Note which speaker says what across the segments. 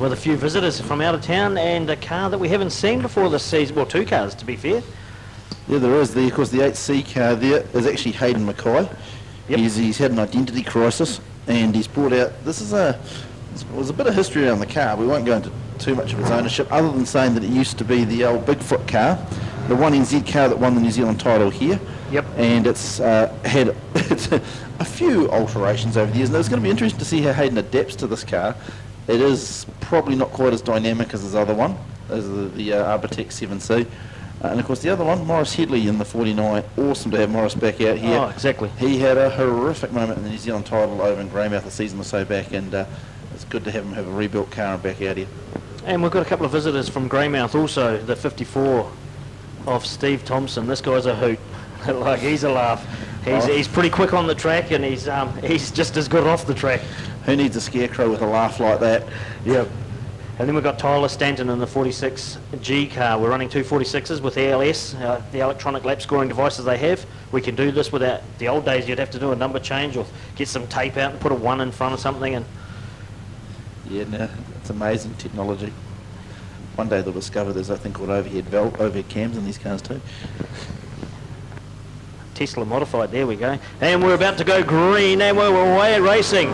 Speaker 1: with a few visitors from out of town and a car that we haven't seen before this season. Well, two cars, to be fair.
Speaker 2: Yeah, there is. Of course, the 8C car there is actually Hayden Mackay.
Speaker 1: Yep.
Speaker 2: He's had an identity crisis, and he's brought out... There's a bit of history around the car. We won't go into too much of its ownership, other than saying that it used to be the old Bigfoot car, the 1NZ car that won the New Zealand title here.
Speaker 1: Yep.
Speaker 2: And it's had a few alterations over the years, and it's going to be interesting to see how Hayden adapts to this car. It is probably not quite as dynamic as his other one, as the Arbotech 7C. And of course the other one, Morris Headley in the 49. Awesome to have Morris back out here.
Speaker 1: Oh, exactly.
Speaker 2: He had a horrific moment in the New Zealand title over in Greymouth a season or so back, and it's good to have him have a rebuilt car and back out here.
Speaker 1: And we've got a couple of visitors from Greymouth also, the 54 of Steve Thompson. This guy's a hoot. Like, he's a laugh. He's pretty quick on the track, and he's just as good off the track.
Speaker 2: Who needs a scarecrow with a laugh like that?
Speaker 1: Yeah. And then we've got Tyler Stanton in the 46G car. We're running two 46s with ALS, the electronic lap scoring devices they have. We can do this without... The old days you'd have to do a number change or get some tape out and put a 1 in front of something. And
Speaker 2: yeah, no, it's amazing technology. One day they'll discover there's a thing called overhead cams in these cars too.
Speaker 1: Tesla modified, there we go. And we're about to go green, and we're away racing.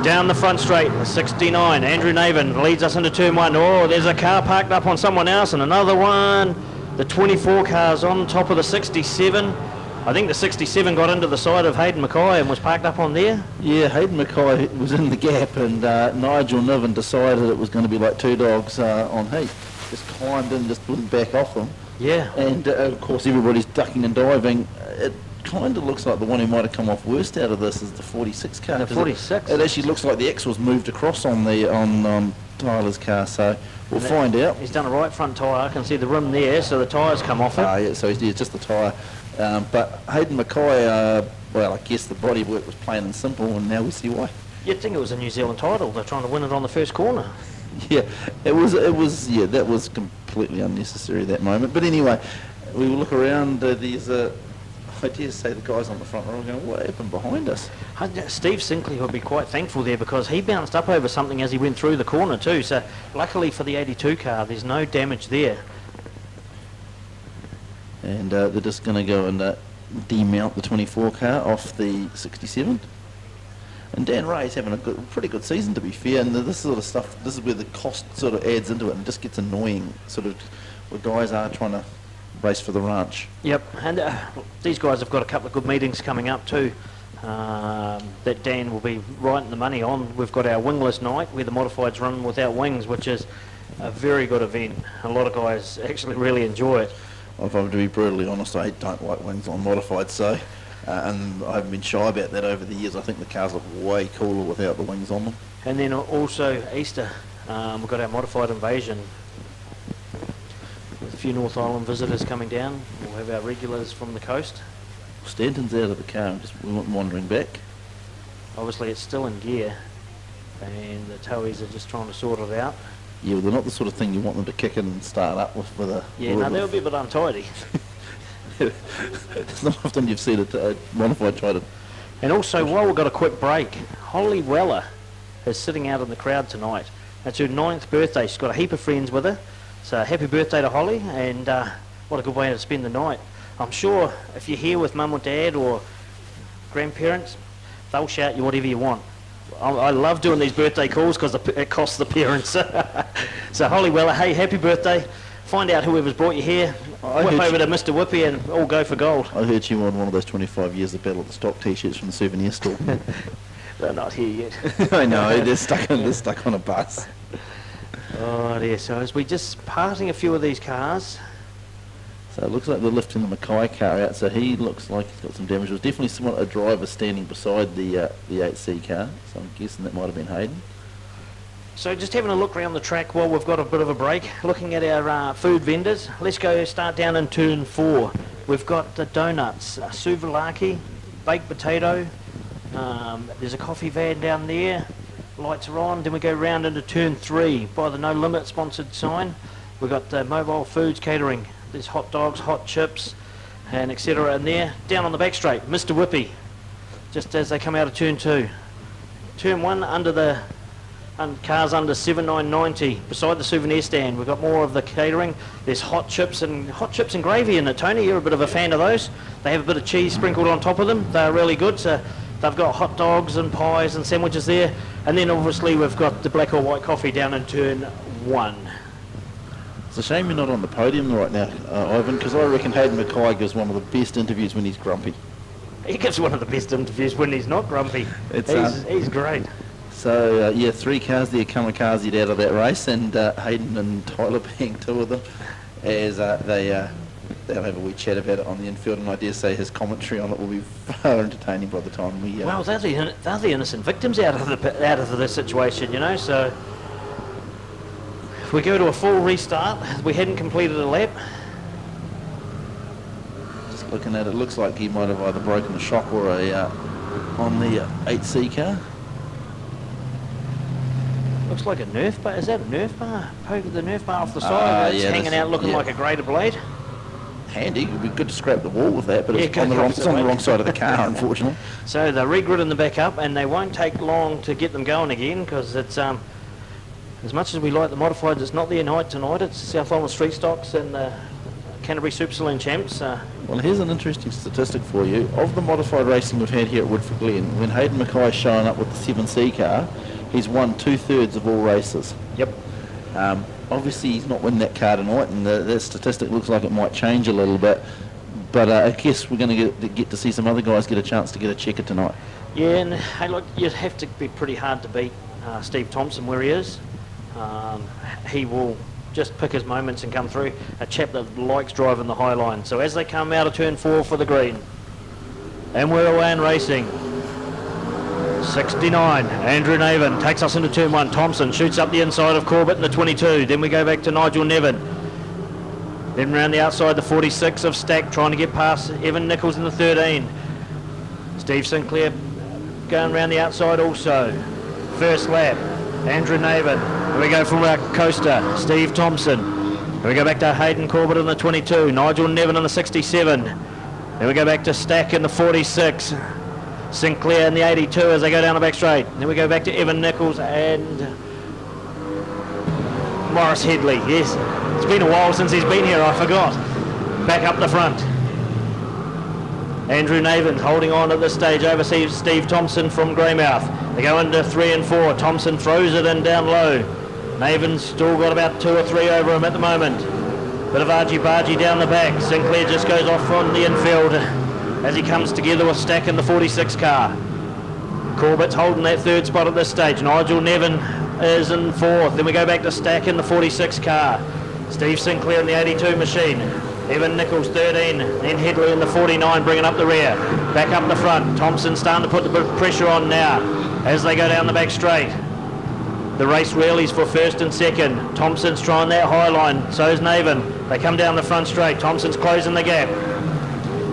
Speaker 1: Down the front straight, 69. Andrew Navin leads us into turn 1. Oh, there's a car parked up on someone else, and another one. The 24 car's on top of the 67. I think the 67 got into the side of Hayden Mackay and was parked up on there.
Speaker 2: Yeah, Hayden Mackay was in the gap, and Nigel Niven decided it was going to be like two dogs on heat. Just climbed in, just wouldn't back off them.
Speaker 1: Yeah.
Speaker 2: And of course everybody's ducking and diving. It kind of looks like the one who might have come off worst out of this is the 46 car.
Speaker 1: The 46?
Speaker 2: It actually looks like the axle's moved across on Tyler's car, so we'll find out.
Speaker 1: He's done a right front tyre. I can see the rim there, so the tyre's come off it.
Speaker 2: Yeah, so he's just the tyre. But Hayden Mackay, well, I guess the bodywork was plain and simple, and now we see why.
Speaker 1: You'd think it was a New Zealand title. They're trying to win it on the first corner.
Speaker 2: Yeah, it was. Yeah, that was completely unnecessary, that moment. But anyway, we will look around. There's I dare say the guys on the front row are going, what happened behind us?
Speaker 1: Steve Sinclair would be quite thankful there, because he bounced up over something as he went through the corner too. So luckily for the 82 car, there's no damage there. And
Speaker 2: they're just going to go and demount the 24 car off the 67. And Dan Ray's having a pretty good season, to be fair, and this sort of stuff, this is where the cost sort of adds into it and just gets annoying, sort of, where guys are trying to race for the ranch.
Speaker 1: Yep, and these guys have got a couple of good meetings coming up too, that Dan will be right in the money on. We've got our wingless night, where the modifieds run without wings, which is a very good event. A lot of guys actually really enjoy it.
Speaker 2: If I'm to be brutally honest, I don't like wings on modified, so... and I haven't been shy about that over the years. I think the cars look way cooler without the wings on them.
Speaker 1: And then also Easter, we've got our modified invasion. With a few North Island visitors coming down. We'll have our regulars from the coast.
Speaker 2: Stanton's out of the car and just wandering back.
Speaker 1: Obviously it's still in gear, and the towies are just trying to sort it out.
Speaker 2: Yeah, well, they're not the sort of thing you want them to kick in and start up with a...
Speaker 1: Yeah, no, they'll be a bit untidy.
Speaker 2: It's not often you've seen a modified try to...
Speaker 1: And also, while we've got a quick break, Holly Weller is sitting out in the crowd tonight. It's her 9th birthday. She's got a heap of friends with her. So happy birthday to Holly, and what a good way to spend the night. I'm sure if you're here with mum or dad or grandparents, they'll shout you whatever you want. I love doing these birthday calls because it costs the parents. So Holly Weller, hey, happy birthday. Find out whoever's brought you here, whip over to Mr. Whippy and all go for gold.
Speaker 2: I heard you won one of those 25 years of Battle of the Stock t-shirts from the souvenir store.
Speaker 1: They're not here yet.
Speaker 2: I know, they're stuck on a bus.
Speaker 1: Oh dear, so as we just passing a few of these cars.
Speaker 2: So it looks like they're lifting the Mackay car out, so he looks like he's got some damage. It was definitely a driver standing beside the 8C car, so I'm guessing that might have been Hayden.
Speaker 1: So just having a look around the track while we've got a bit of a break, looking at our food vendors. Let's go start down in turn 4. We've got the donuts, souvlaki, baked potato, there's a coffee van down there, lights are on. Then we go round into turn 3 by the No Limit sponsored sign. We've got the Mobile Foods Catering. There's hot dogs, hot chips, and etc. in there. Down on the back straight, Mr. Whippy, just as they come out of turn 2. Turn 1 under the and cars under 7,990. Beside the souvenir stand, we've got more of the catering. There's hot chips and gravy in it. Tony, you're a bit of a fan of those. They have a bit of cheese sprinkled on top of them. They're really good. So they've got hot dogs and pies and sandwiches there. And then obviously we've got the black or white coffee down in turn 1.
Speaker 2: It's a shame you're not on the podium right now, Ivan, because I reckon Hayden Mackay gives one of the best interviews when he's grumpy.
Speaker 1: He gives one of the best interviews when he's not grumpy. He's great.
Speaker 2: So, 3 cars there kamikazed out of that race, and Hayden and Tyler being 2 of them, as they'll have a wee chat about it on the infield, and I dare say his commentary on it will be far entertaining by the time we...
Speaker 1: Well, they're the innocent victims out of the situation, you know, so... If we go to a full restart, we hadn't completed a lap.
Speaker 2: Just looking at it, looks like he might have either broken a shock or on the 8C car.
Speaker 1: Looks like a Nerf bar. Is that a Nerf bar? Poke the Nerf bar off the side. It's hanging out looking like a grater blade.
Speaker 2: Handy. It would be good to scrap the wall with that, but it's
Speaker 1: Yeah,
Speaker 2: on the wrong side of the car, unfortunately.
Speaker 1: So they're regridding the back up, and they won't take long to get them going again, because it's as much as we like the modifieds, it's not their night tonight. It's South Island Street Stocks and the Canterbury Super Saloon Champs.
Speaker 2: Well, here's an interesting statistic for you. Of the modified racing we've had here at Woodford Glen, when Hayden Mackay's showing up with the 7C car, he's won 2/3 of all races.
Speaker 1: Yep.
Speaker 2: Obviously, he's not winning that car tonight, and that statistic looks like it might change a little bit. But I guess we're going to get to see some other guys get a chance to get a checker tonight.
Speaker 1: Yeah, and hey, look, you'd have to be pretty hard to beat Steve Thompson where he is. He will just pick his moments and come through. A chap that likes driving the high line. So as they come out of turn 4 for the green, and we're away and racing. 69, Andrew Nevin takes us into turn 1. Thompson shoots up the inside of Corbett in the 22. Then we go back to Nigel Nevin. Then round the outside, the 46 of Stack, trying to get past Evan Nichols in the 13. Steve Sinclair going round the outside also. First lap, Andrew Nevin. Here we go from our coaster, Steve Thompson. Here we go back to Hayden Corbett in the 22. Nigel Nevin in the 67. Then we go back to Stack in the 46. Sinclair in the 82 as they go down the back straight. Then we go back to Evan Nichols and Morris Headley. Yes, it's been a while since he's been here, I forgot. Back up the front. Andrew Nevin holding on at this stage over Steve Thompson from Greymouth. They go into 3 and 4. Thompson throws it in down low. Nevin's still got about 2 or 3 over him at the moment. Bit of argy-bargy down the back. Sinclair just goes off on the infield as he comes together with Stack in the 46 car. Corbett's holding that 3rd spot at this stage. Nigel Nevin is in 4th. Then we go back to Stack in the 46 car. Steve Sinclair in the 82 machine. Evan Nichols 13, then Headley in the 49 bringing up the rear. Back up the front. Thompson starting to put the bit of pressure on now as they go down the back straight. The race rallies for 1st and 2nd. Thompson's trying that high line, so is Nevin. They come down the front straight. Thompson's closing the gap.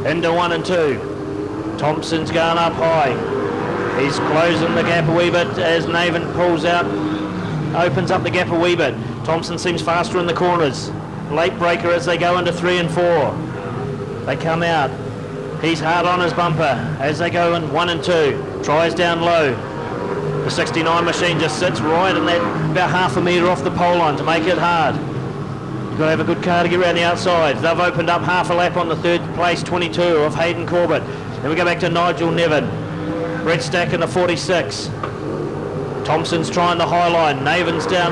Speaker 1: Into 1 and 2. Thompson's going up high. He's closing the gap a wee bit as Nevin pulls out, opens up the gap a wee bit. Thompson seems faster in the corners. Late breaker as they go into 3 and 4. They come out. He's hard on his bumper as they go in 1 and 2. Tries down low. The 69 machine just sits right in that about half a metre off the pole line to make it hard. You've got to have a good car to get around the outside. They've opened up half a lap on the 3rd place 22 of Hayden Corbett. Then we go back to Nigel Nevin. Brett Stack in the 46. Thompson's trying the high line. Nevin's down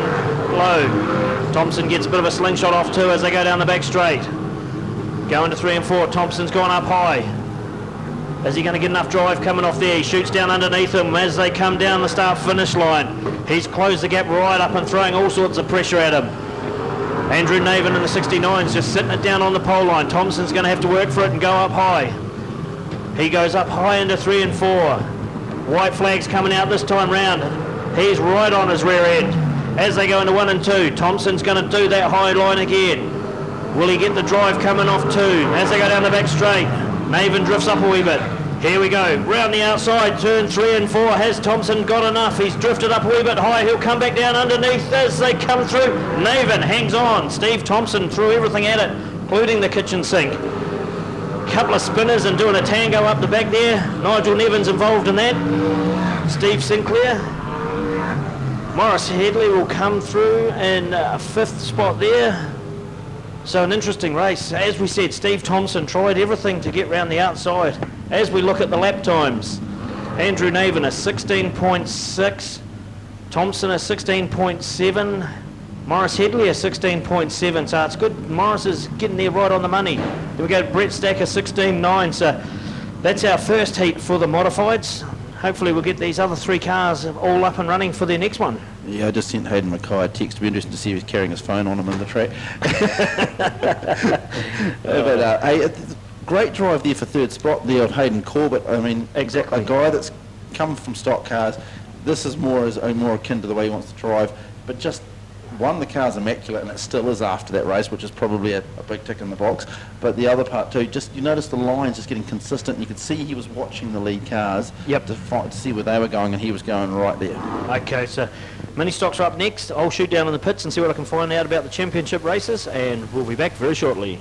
Speaker 1: low. Thompson gets a bit of a slingshot off too as they go down the back straight. Going to 3 and 4. Thompson's gone up high. Is he going to get enough drive coming off there? He shoots down underneath him as they come down the start-finish line. He's closed the gap right up and throwing all sorts of pressure at him. Andrew Nevin in the 69's just sitting it down on the pole line. Thompson's going to have to work for it and go up high. He goes up high into 3 and 4. White flag's coming out this time round. He's right on his rear end. As they go into 1 and 2, Thompson's going to do that high line again. Will he get the drive coming off 2? As they go down the back straight, Nevin drifts up a wee bit. Here we go, round the outside, turn 3 and 4. Has Thompson got enough? He's drifted up a wee bit high. He'll come back down underneath as they come through. Nevin hangs on. Steve Thompson threw everything at it, including the kitchen sink. Couple of spinners and doing a tango up the back there. Nigel Nevin's involved in that. Steve Sinclair. Morris Headley will come through in 5th spot there. So an interesting race. As we said, Steve Thompson tried everything to get round the outside. As we look at the lap times, Andrew Navin a 16.6, Thompson a 16.7, Morris Headley a 16.7, so it's good. Morris is getting there right on the money. Then we go to Brett Stacker 16.9, so that's our first heat for the modifieds. Hopefully we'll get these other 3 cars all up and running for their next one.
Speaker 2: Yeah, I just sent Hayden Mackay a text. It'll be interesting to see if he's carrying his phone on him in the track. But hey, great drive there for 3rd spot there of Hayden Corbett. I mean,
Speaker 1: Exactly.
Speaker 2: a guy that's come from stock cars. This is more akin to the way he wants to drive. But just one, the car's immaculate, and it still is after that race, which is probably a big tick in the box. But the other part too, just you notice the lines just getting consistent. You could see he was watching the lead cars to see where they were going, and he was going right there.
Speaker 1: Okay, so mini stocks are up next. I'll shoot down in the pits and see what I can find out about the championship races, and we'll be back very shortly.